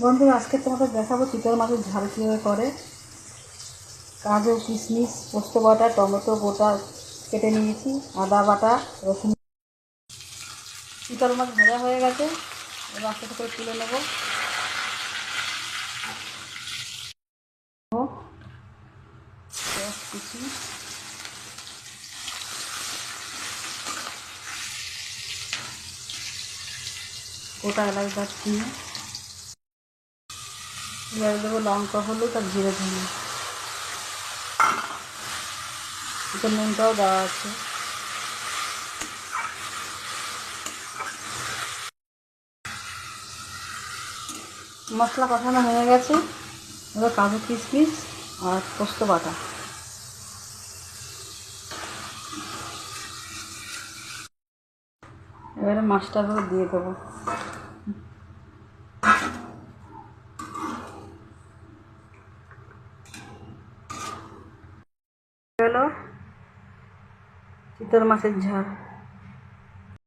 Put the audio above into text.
বন্ধুরা, আজকে তোমাকে দেখাবো চিতল মাছের ঝাল কীভাবে করে। কাজু, কিশমিশ, পোস্ত বাটা, টমেটো গোটা কেটে নিয়েছি, আদা বাটা, রসুন। চিতল মাছ ভাজা হয়ে গেছে, এবার আস্তে করে তুলে নেবো। কুচি, গোটা এলাচ দারচিনি, এবার দেবো লঙ্কা, হলুদ আর জিরে ধনে। চিকেন নুনটাও দেওয়া আছে। মশলা কষানো হয়ে গেছে, এবার কাজু, কিশমিশ আর পোস্ত বাটা। এবারে মাছটা দিয়ে দেবো। হলো চিতল মাছের ঝাল।